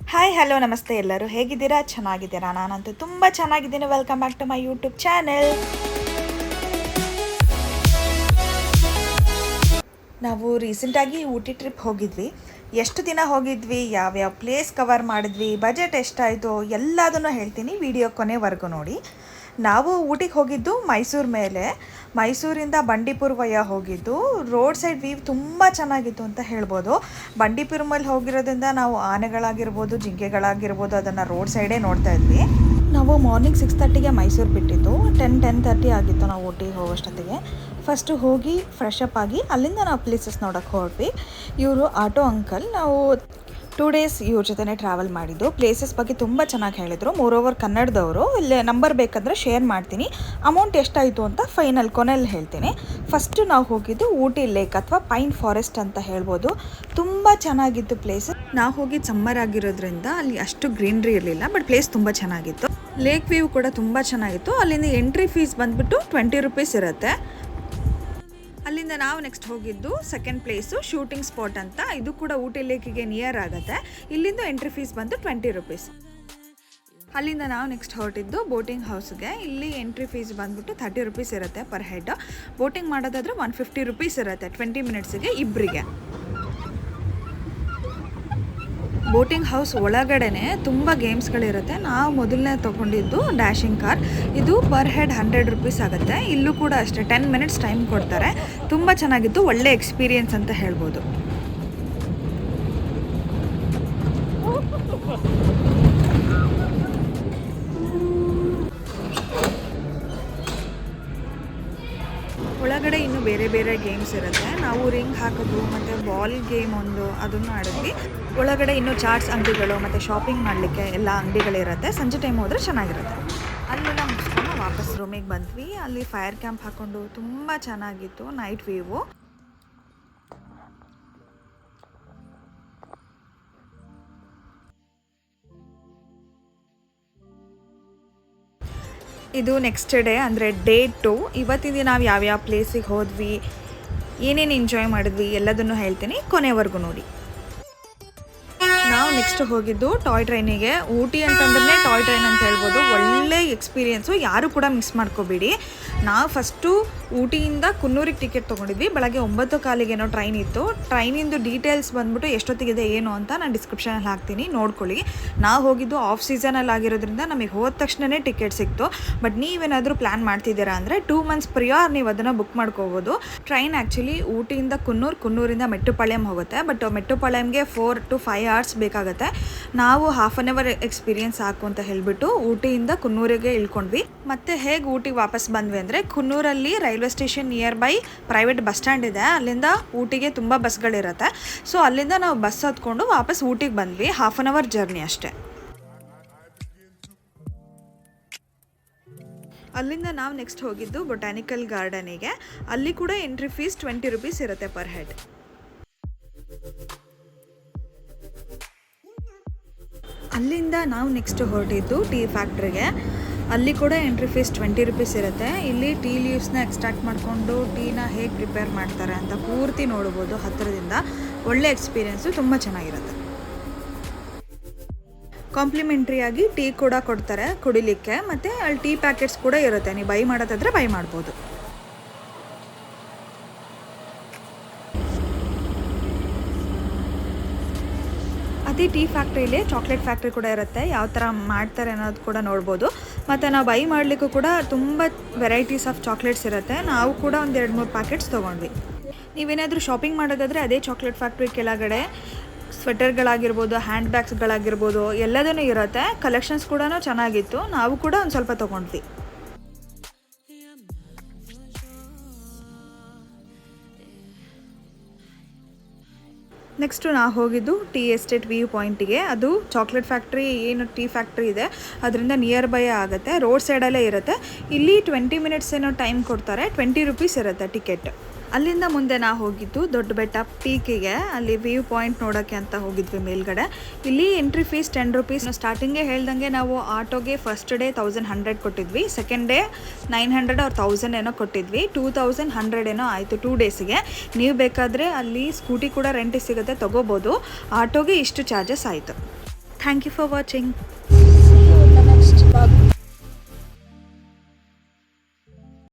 Hi hello ನಮಸ್ತೆ ಎಲ್ಲರೂ ಹೇಗಿದ್ದೀರಾ ಚೆನ್ನಾಗಿದ್ದೀರಾ ನಾನಂತೂ ತುಂಬ ಚೆನ್ನಾಗಿದ್ದೀನಿ. Welcome back to my YouTube channel. ನಾವು ರೀಸೆಂಟಾಗಿ ಊಟಿ ಟ್ರಿಪ್ ಹೋಗಿದ್ವಿ. ಎಷ್ಟು ದಿನ ಹೋಗಿದ್ವಿ, ಯಾವ್ಯಾವ ಪ್ಲೇಸ್ ಕವರ್ ಮಾಡಿದ್ವಿ, ಬಜೆಟ್ ಎಷ್ಟಾಯಿತು ಎಲ್ಲದನ್ನು ಹೇಳ್ತೀನಿ, ವಿಡಿಯೋ ಕೊನೆವರೆಗೂ ನೋಡಿ. ನಾವು ಊಟಿಗೆ ಹೋಗಿದ್ದು ಮೈಸೂರು ಮೇಲೆ. ಮೈಸೂರಿಂದ ಬಂಡೀಪುರ ವಯ ಹೋಗಿದ್ದು. ರೋಡ್ ಸೈಡ್ ವ್ಯೂ ತುಂಬ ಚೆನ್ನಾಗಿತ್ತು ಅಂತ ಹೇಳ್ಬೋದು. ಬಂಡೀಪುರ ಮೇಲೆ ಹೋಗಿರೋದ್ರಿಂದ ನಾವು ಆನೆಗಳಾಗಿರ್ಬೋದು, ಜಿಂಕೆಗಳಾಗಿರ್ಬೋದು ಅದನ್ನು ರೋಡ್ ಸೈಡೇ ನೋಡ್ತಾ ಇದ್ವಿ. ನಾವು ಮಾರ್ನಿಂಗ್ 6:30ಗೆ ಮೈಸೂರು ಬಿಟ್ಟಿದ್ದು. 10:30 ಆಗಿತ್ತು ನಾವು ಊಟಿಗೆ ಹೋಗೋಷ್ಟೊತ್ತಿಗೆ. ಫಸ್ಟು ಹೋಗಿ ಫ್ರೆಶ್ ಅಪ್ ಆಗಿ ಅಲ್ಲಿಂದ ನಾವು ಪ್ಲೇಸಸ್ ನೋಡೋಕ್ಕೆ ಹೊರಟ್ವಿ. ಇವರು ಆಟೋ ಅಂಕಲ್. ನಾವು 2 ಡೇಸ್ ಇವ್ರ ಜೊತೆ ಟ್ರಾವೆಲ್ ಮಾಡಿದ್ದು. ಪ್ಲೇಸಸ್ ಬಗ್ಗೆ ತುಂಬ ಚೆನ್ನಾಗಿ ಹೇಳಿದರು. ಮೋರೋವರ್ ಕನ್ನಡದವರು. ಇಲ್ಲಿ ನಂಬರ್ ಬೇಕಾದರೆ ಶೇರ್ ಮಾಡ್ತೀನಿ. ಅಮೌಂಟ್ ಎಷ್ಟಾಯಿತು ಅಂತ ಫೈನಲ್ ಕೊನೆಯಲ್ಲಿ ಹೇಳ್ತೀನಿ. ಫಸ್ಟು ನಾವು ಹೋಗಿದ್ದು ಊಟಿ ಲೇಕ್ ಅಥವಾ ಪೈನ್ ಫಾರೆಸ್ಟ್ ಅಂತ ಹೇಳ್ಬೋದು. ತುಂಬ ಚೆನ್ನಾಗಿತ್ತು ಪ್ಲೇಸ್. ನಾವು ಹೋಗಿದ್ದು ಸಮ್ಮರ್ ಆಗಿರೋದ್ರಿಂದ ಅಲ್ಲಿ ಅಷ್ಟು ಗ್ರೀನ್ರಿ ಇರಲಿಲ್ಲ, ಬಟ್ ಪ್ಲೇಸ್ ತುಂಬ ಚೆನ್ನಾಗಿತ್ತು. ಲೇಕ್ ವ್ಯೂ ಕೂಡ ತುಂಬ ಚೆನ್ನಾಗಿತ್ತು. ಅಲ್ಲಿಂದ ಎಂಟ್ರಿ ಫೀಸ್ ಬಂದುಬಿಟ್ಟು 20 ರೂಪೀಸ್ ಇರುತ್ತೆ. ಅಲ್ಲಿಂದ ನಾವು ನೆಕ್ಸ್ಟ್ ಹೋಗಿದ್ದು ಸೆಕೆಂಡ್ ಪ್ಲೇಸು ಶೂಟಿಂಗ್ ಸ್ಪಾಟ್ ಅಂತ. ಇದು ಕೂಡ ಊಟಿ ಲೇಕಿಗೆ ನಿಯರ್ ಆಗುತ್ತೆ. ಇಲ್ಲಿಂದ ಎಂಟ್ರಿ ಫೀಸ್ ಬಂದು 20 ರೂಪೀಸ್. ಅಲ್ಲಿಂದ ನಾವು ನೆಕ್ಸ್ಟ್ ಹೊರಟಿದ್ದು ಬೋಟಿಂಗ್ ಹೌಸ್ಗೆ. ಇಲ್ಲಿ ಎಂಟ್ರಿ ಫೀಸ್ ಬಂದ್ಬಿಟ್ಟು 30 ರೂಪೀಸ್ ಇರುತ್ತೆ ಪರ್ ಹೆಡ್. ಬೋಟಿಂಗ್ ಮಾಡೋದಾದರೆ 150 ರೂಪೀಸ್ ಇರುತ್ತೆ 20 ಮಿನಿಟ್ಸಿಗೆ ಇಬ್ಬರಿಗೆ. ಬೋಟಿಂಗ್ ಹೌಸ್ ಒಳಗಡೆನೆ ತುಂಬ ಗೇಮ್ಸ್ಗಳಿರುತ್ತೆ. ನಾವು ಮೊದಲನೇ ತೊಗೊಂಡಿದ್ದು ಡ್ಯಾಶಿಂಗ್ ಕಾರ್. ಇದು ಪರ್ ಹೆಡ್ 100 ರೂಪೀಸ್ ಆಗುತ್ತೆ. ಇಲ್ಲೂ ಕೂಡ ಅಷ್ಟೇ 10 ಮಿನಿಟ್ಸ್ ಟೈಮ್ ಕೊಡ್ತಾರೆ. ತುಂಬ ಚೆನ್ನಾಗಿತ್ತು, ಒಳ್ಳೆ ಎಕ್ಸ್ಪೀರಿಯನ್ಸ್ ಅಂತ ಹೇಳ್ಬೋದು. ಒಳಗಡೆ ಇನ್ನೂ ಬೇರೆ ಬೇರೆ ಗೇಮ್ಸ್ ಇರುತ್ತೆ. ನಾವು ರಿಂಗ್ ಹಾಕೋದು ಮತ್ತು ಬಾಲ್ ಗೇಮ್ ಅದನ್ನು ಆಡಿದ್ವಿ. ಒಳಗಡೆ ಇನ್ನೂ ಚಾಟ್ಸ್ ಅಂಗಡಿಗಳು ಮತ್ತು ಶಾಪಿಂಗ್ ಮಾಡಲಿಕ್ಕೆ ಎಲ್ಲ ಅಂಗಡಿಗಳಿರುತ್ತೆ. ಸಂಜೆ ಟೈಮ್ ಹೋದರೆ ಚೆನ್ನಾಗಿರುತ್ತೆ. ಅಲ್ಲೆಲ್ಲ ಮುಗಿಸ್ಕೊಂಡು ವಾಪಸ್ ರೂಮಿಗೆ ಬಂದ್ವಿ. ಅಲ್ಲಿ ಫೈರ್ ಕ್ಯಾಂಪ್ ಹಾಕ್ಕೊಂಡು ತುಂಬ ಚೆನ್ನಾಗಿತ್ತು ನೈಟ್ ವ್ಯೂವು. ಇದು ನೆಕ್ಸ್ಟ್ ಡೇ ಅಂದರೆ ಡೇ 2. ಇವತ್ತಿನ ದಿನ ನಾವು ಯಾವ್ಯಾವ ಪ್ಲೇಸಿಗೆ ಹೋದ್ವಿ, ಏನೇನು ಎಂಜಾಯ್ ಮಾಡಿದ್ವಿ ಎಲ್ಲದನ್ನು ಹೇಳ್ತೀನಿ, ಕೊನೆವರೆಗೂ ನೋಡಿ. ನಾವು ನೆಕ್ಸ್ಟ್ ಹೋಗಿದ್ದು ಟಾಯ್ ಟ್ರೈನಿಗೆ. ಊಟಿ ಅಂತಂದ್ರೆ ಟಾಯ್ ಟ್ರೈನ್ ಅಂತ ಹೇಳ್ಬೋದು. ಒಳ್ಳೆ ಎಕ್ಸ್ಪೀರಿಯೆನ್ಸು, ಯಾರು ಕೂಡ ಮಿಸ್ ಮಾಡ್ಕೋಬೇಡಿ. ನಾವು ಫಸ್ಟು ಊಟಿಯಿಂದ ಕುನ್ನೂರಿಗೆ ಟಿಕೆಟ್ ತೊಗೊಂಡಿದ್ವಿ. ಬೆಳಗ್ಗೆ 9:15 ಟ್ರೈನ್ ಇತ್ತು. ಟ್ರೈನಿಂದು ಡೀಟೇಲ್ಸ್ ಬಂದ್ಬಿಟ್ಟು ಎಷ್ಟೊತ್ತಿಗಿದೆ ಏನು ಅಂತ ನಾನು ಡಿಸ್ಕ್ರಿಪ್ಷನಲ್ಲಿ ಹಾಕ್ತೀನಿ, ನೋಡ್ಕೊಳ್ಳಿ. ನಾವು ಹೋಗಿದ್ದು ಆಫ್ ಸೀಸನಲ್ಲಿ ಆಗಿರೋದ್ರಿಂದ ನಮಗೆ ಹೋದ ತಕ್ಷಣವೇ ಟಿಕೆಟ್ ಸಿಕ್ತು. ಬಟ್ ನೀವೇನಾದರೂ ಪ್ಲ್ಯಾನ್ ಮಾಡ್ತಿದ್ದೀರಾ ಅಂದರೆ 2 ಮಂತ್ಸ್ ಪ್ರಿಯರ್ ನೀವು ಅದನ್ನು ಬುಕ್ ಮಾಡ್ಕೋಬೋದು. ಟ್ರೈನ್ ಆ್ಯಕ್ಚುಲಿ ಊಟಿಯಿಂದ ಕುನ್ನೂರಿಂದ ಮೆಟ್ಟುಪಾಳ್ಯಂ ಹೋಗುತ್ತೆ. ಬಟ್ ಮೆಟ್ಟುಪಾಳ್ಯಂಗೆ 4 to 5 hours ಬೇಕಾಗುತ್ತೆ. ನಾವು 1/2 hour ಎಕ್ಸ್ಪೀರಿಯನ್ಸ್ ಸಾಕು ಅಂತ ಹೇಳಿಬಿಟ್ಟು ಊಟಿಯಿಂದ ಕುನ್ನೂರಿಗೆ ಇಳ್ಕೊಂಡ್ವಿ. ಮತ್ತು ಹೇಗೆ ಊಟಿಗೆ ವಾಪಸ್ ಬಂದ್ವಿ ಅಂದರೆ, ಕುನ್ನೂರಲ್ಲಿ railway station nearby private bus stand ಇದೆ. ಅಲ್ಲಿಂದ ಊಟಿಗೆ ತುಂಬ ಬಸ್ಗಳಿರುತ್ತೆ. ಸೊ ಅಲ್ಲಿಂದ ನಾವು ಬಸ್ ಹತ್ಕೊಂಡು ವಾಪಸ್ ಊಟಿಗೆ ಬಂದ್ವಿ. 1/2 hour ಜರ್ನಿ ಅಷ್ಟೇ. ಅಲ್ಲಿಂದ ನಾವು ನೆಕ್ಸ್ಟ್ ಹೋಗಿದ್ದು ಬೊಟಾನಿಕಲ್ ಗಾರ್ಡನಿಗೆ. ಅಲ್ಲಿ ಕೂಡ ಎಂಟ್ರಿ ಫೀಸ್ 20 ರೂಪೀಸ್ ಇರುತ್ತೆ ಪರ್ ಹೆಡ್. ಅಲ್ಲಿಂದ ನಾವು ನೆಕ್ಸ್ಟ್ ಹೊರಟಿದ್ದು ಟೀ ಫ್ಯಾಕ್ಟ್ರಿಗೆ. ಅಲ್ಲಿ ಕೂಡ ಎಂಟ್ರಿ ಫೀಸ್ 20 ರೂಪೀಸ್ ಇರುತ್ತೆ. ಇಲ್ಲಿ ಟೀ ಲೀವ್ಸ್ನ ಎಕ್ಸ್ಟ್ರಾಕ್ಟ್ ಮಾಡಿಕೊಂಡು ಟೀನ ಹೇಗೆ ಪ್ರಿಪೇರ್ ಮಾಡ್ತಾರೆ ಅಂತ ಪೂರ್ತಿ ನೋಡ್ಬೋದು ಹತ್ತಿರದಿಂದ. ಒಳ್ಳೆ ಎಕ್ಸ್ಪೀರಿಯೆನ್ಸು, ತುಂಬ ಚೆನ್ನಾಗಿರುತ್ತೆ. ಕಾಂಪ್ಲಿಮೆಂಟ್ರಿಯಾಗಿ ಟೀ ಕೂಡ ಕೊಡ್ತಾರೆ ಕುಡಿಲಿಕ್ಕೆ. ಮತ್ತು ಅಲ್ಲಿ ಟೀ ಪ್ಯಾಕೆಟ್ಸ್ ಕೂಡ ಇರುತ್ತೆ. ನೀವು ಬೈ ಮಾಡೋದಾದರೆ ಬೈ ಮಾಡ್ಬೋದು. ಅದೇ ಟೀ ಫ್ಯಾಕ್ಟ್ರಿಲಿ ಚಾಕ್ಲೇಟ್ ಫ್ಯಾಕ್ಟ್ರಿ ಕೂಡ ಇರುತ್ತೆ. ಯಾವ ಥರ ಮಾಡ್ತಾರೆ ಅನ್ನೋದು ಕೂಡ ನೋಡ್ಬೋದು. ಮತ್ತು ನಾವು ಬೈ ಮಾಡಲಿಕ್ಕೂ ಕೂಡ ತುಂಬ ವೆರೈಟೀಸ್ ಆಫ್ ಚಾಕ್ಲೇಟ್ಸ್ ಇರುತ್ತೆ. ನಾವು ಕೂಡ ಒಂದು 2-3 ಪ್ಯಾಕೆಟ್ಸ್ ತೊಗೊಂಡ್ವಿ. ನೀವೇನಾದರೂ ಶಾಪಿಂಗ್ ಮಾಡೋದಾದರೆ ಅದೇ ಚಾಕ್ಲೇಟ್ ಫ್ಯಾಕ್ಟ್ರಿ ಕೆಳಗಡೆ ಸ್ವೆಟರ್ಗಳಾಗಿರ್ಬೋದು, ಹ್ಯಾಂಡ್ ಬ್ಯಾಗ್ಸ್ಗಳಾಗಿರ್ಬೋದು ಎಲ್ಲದೂ ಇರುತ್ತೆ. ಕಲೆಕ್ಷನ್ಸ್ ಕೂಡ ಚೆನ್ನಾಗಿತ್ತು. ನಾವು ಕೂಡ ಒಂದು ಸ್ವಲ್ಪ ತೊಗೊಂಡ್ವಿ. ನೆಕ್ಸ್ಟು ನಾವು ಹೋಗಿದ್ದು ಟೀ ಎಸ್ಟೇಟ್ ವ್ಯೂ ಪಾಯಿಂಟಿಗೆ. ಅದು ಚಾಕ್ಲೇಟ್ ಫ್ಯಾಕ್ಟ್ರಿ ಏನು ಟೀ ಫ್ಯಾಕ್ಟ್ರಿ ಇದೆ ಅದರಿಂದ ನಿಯರ್ ಬೈ ಆಗುತ್ತೆ. ರೋಡ್ ಸೈಡಲ್ಲೇ ಇರುತ್ತೆ. ಇಲ್ಲಿ 20 ಮಿನಿಟ್ಸ್ ಏನೋ ಟೈಮ್ ಕೊಡ್ತಾರೆ. 20 ರೂಪೀಸ್ ಇರುತ್ತೆ ಟಿಕೆಟ್. ಅಲ್ಲಿಂದ ಮುಂದೆ ನಾವು ಹೋಗಿದ್ದು ದೊಡ್ಡ ಬೆಟ್ಟ ಪೀಕಿಗೆ. ಅಲ್ಲಿ ವ್ಯೂ ಪಾಯಿಂಟ್ ನೋಡೋಕ್ಕೆ ಅಂತ ಹೋಗಿದ್ವಿ ಮೇಲ್ಗಡೆ. ಇಲ್ಲಿ ಎಂಟ್ರಿ ಫೀಸ್ 10 ರೂಪೀಸ್. ಸ್ಟಾರ್ಟಿಂಗೇ ಹೇಳ್ದಂಗೆ ನಾವು ಆಟೋಗೆ ಫಸ್ಟ್ ಡೇ 1100 ಕೊಟ್ಟಿದ್ವಿ. ಸೆಕೆಂಡ್ ಡೇ 900 or 1000 ಏನೋ ಕೊಟ್ಟಿದ್ವಿ. 2100 ಏನೋ ಆಯಿತು 2 ಡೇಸಿಗೆ. ನೀವು ಬೇಕಾದರೆ ಅಲ್ಲಿ ಸ್ಕೂಟಿ ಕೂಡ ರೆಂಟಿಗೆ ಸಿಗುತ್ತೆ, ತೊಗೋಬೋದು. ಆಟೋಗೆ ಇಷ್ಟು ಚಾರ್ಜಸ್ ಆಯಿತು. Thank you for watching.